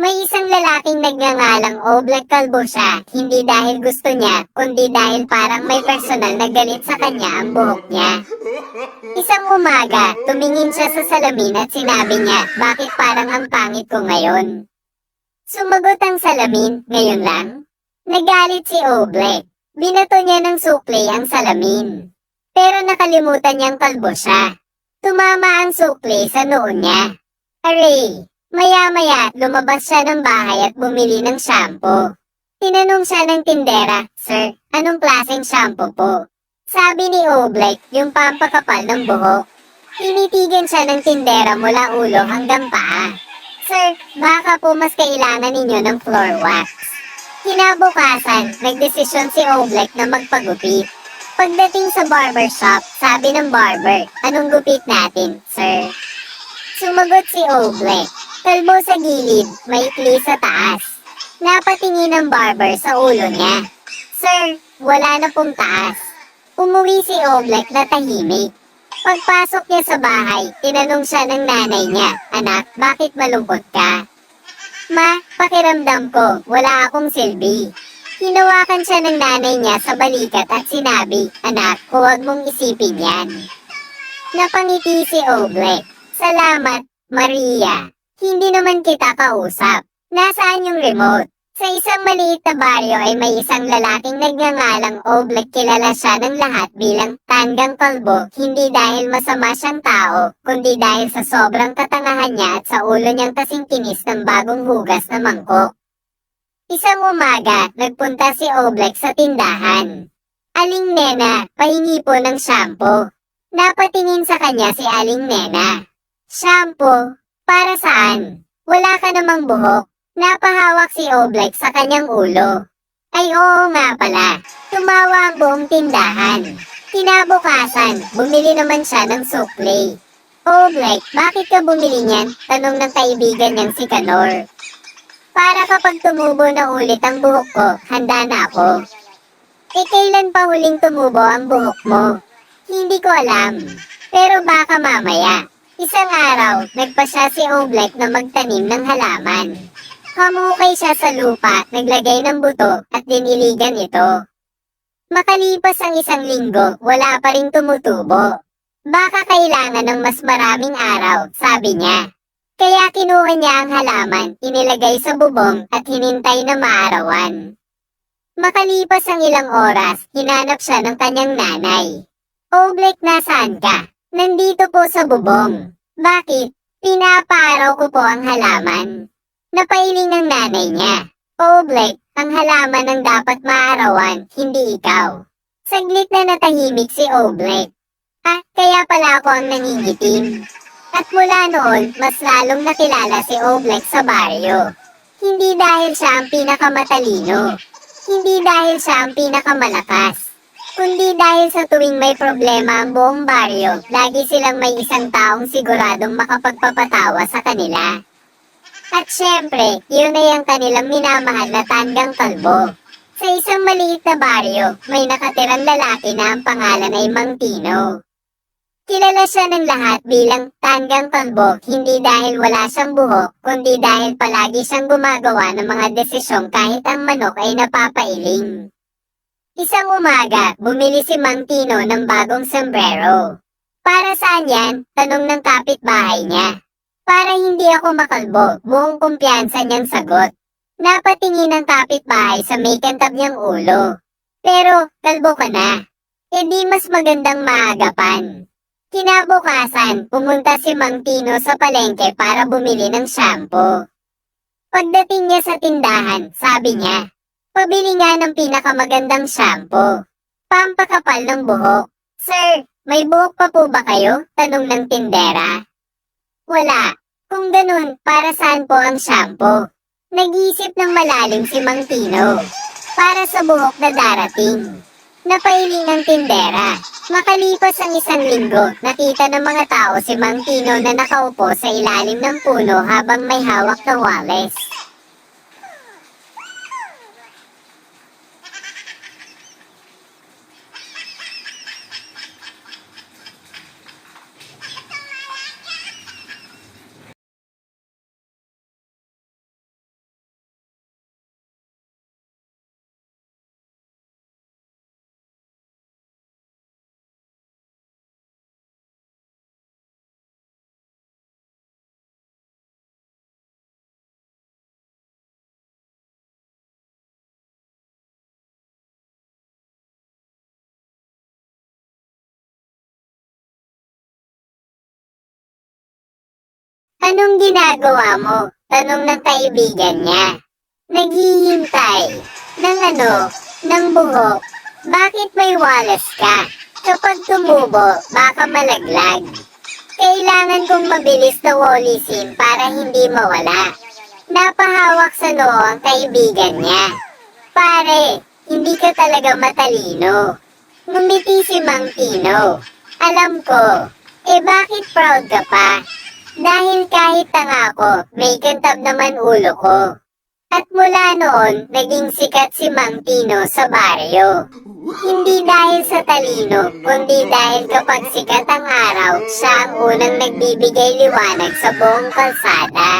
May isang lalaking nagngangalang Oblek. Kalbo siya, hindi dahil gusto niya, kundi dahil parang may personal na galit sa kanya ang buhok niya. Isang umaga, tumingin siya sa salamin at sinabi niya, bakit parang ang pangit ko ngayon? Sumagot ang salamin, ngayon lang? Nagalit si Oblek. Binato niya ng sukli ang salamin. Pero nakalimutan niyang kalbo siya. Tumama ang sukli sa noo niya. Aray! Maya-maya, lumabas siya ng bahay at bumili ng shampoo. Tinanong siya ng tindera, Sir, anong klaseng shampoo po? Sabi ni Oblek, yung pampakapal ng buhok. Tinitigan siya ng tindera mula ulo hanggang paa. Sir, baka po mas kailangan ninyo ng floor wax. Kinabukasan, nagdesisyon si Oblek na magpagupit. Pagdating sa barbershop, sabi ng barber, anong gupit natin, sir? Sumagot si Oblek, kalbo sa gilid, maikli sa taas. Napatingin ang barber sa ulo niya. Sir, wala na pong taas. Umuwi si Oblek na tahimik. Pagpasok niya sa bahay, tinanong siya ng nanay niya, anak, bakit malungkot ka? Ma, pakiramdam ko, wala akong silbi. Hinawakan siya ng nanay niya sa balikat at sinabi, anak, huwag mong isipin yan. Napangiti si Oblek. Salamat, Maria. Hindi naman kita kausap. Nasaan yung remote? Sa isang maliit na baryo ay may isang lalaking nagngangalang Oblek. Kilala siya ng lahat bilang tanggang kalbo, hindi dahil masama siyang tao, kundi dahil sa sobrang katangahan niya at sa ulo niyang kasing kinis ng bagong hugas na mangkok. Isang umaga, nagpunta si Oblek sa tindahan. Aling Nena, pahingi po ng shampoo. Napatingin sa kanya si Aling Nena. Shampoo? Para saan? Wala ka namang buhok. Napahawak si Oblek sa kanyang ulo. Ay oo nga pala. Tumawa ang buong tindahan. Kinabukasan, bumili naman siya ng sukli. Oblek, bakit ka bumili niyan? Tanong ng kaibigan niyang si Kanor. Para kapag tumubo na ulit ang buhok ko, handa na ako. Kailan pa huling tumubo ang buhok mo? Hindi ko alam. Pero baka mamaya. Isang araw, nagpasya si Oblek na magtanim ng halaman. Hamukay siya sa lupa, naglagay ng buto, at diniligan ito. Makalipas ang isang linggo, wala pa ring tumutubo. Baka kailangan ng mas maraming araw, sabi niya. Kaya kinuha niya ang halaman, inilagay sa bubong at hinintay na maarawan. Makalipas ang ilang oras, hinanap siya ng kanyang nanay. Oblek, nasaan ka? Nandito po sa bubong. Bakit? Pinapaaraw ko po ang halaman. Napailing ang nanay niya. Oblek, ang halaman ang dapat maarawan, hindi ikaw. Saglit na natahimik si Oblek. Kaya pala ako ang nangingitim. At mula noon, mas lalong nakilala si Oblek sa baryo. Hindi dahil siya ang pinakamatalino. Hindi dahil siya ang pinakamalakas. Kundi dahil sa tuwing may problema ang buong baryo, lagi silang may isang taong siguradong makapagpapatawa sa kanila. At syempre, yun ay ang kanilang minamahal na tanggang kalbo. Sa isang maliit na baryo, may nakatirang lalaki na ang pangalan ay Mang Tino. Kilala siya ng lahat bilang tanggang kalbo, hindi dahil wala siyang buhok, kundi dahil palagi siyang gumagawa ng mga desisyong kahit ang manok ay napapailing. Isang umaga, bumili si Mang Tino ng bagong sombrero. Para saan yan? Tanong ng kapitbahay niya. Para hindi ako makalbo, buong kumpiyansa niyang sagot. Napatingin ang kapitbahay sa may kantab niyang ulo. Pero, kalbo ka na. E di mas magandang maagapan. Kinabukasan, pumunta si Mang Tino sa palengke para bumili ng shampoo. Pagdating niya sa tindahan, sabi niya, pabili nga ng pinakamagandang shampoo. Pampakapal ng buhok. Sir, may buhok pa po ba kayo? Tanong ng tindera. Wala. Kung ganun, para saan po ang shampoo? Nag-iisip ng malalim si Mang Tino. Para sa buhok na darating. Napailing ang tindera. Makalipas ang isang linggo, nakita ng mga tao si Mang Tino na nakaupo sa ilalim ng puno habang may hawak na wales. Anong ginagawa mo? Tanong ng kaibigan niya. Naghihintay. Ng ano? Ng buhok. Bakit may walas ka? Kapag tumubo, baka malaglag. Kailangan kong mabilis na walisin para hindi mawala. Napahawak sa noo ang kaibigan niya. Pare, hindi ka talaga matalino. Ngumiti si Mang Tino. Alam ko. Bakit proud ka pa? Dahil kahit tanga ko, may kantab naman ulo ko. At mula noon, naging sikat si Mang Tino sa baryo. Hindi dahil sa talino, kundi dahil kapag sikat ang araw, siya ang unang nagbibigay liwanag sa buong kalsada.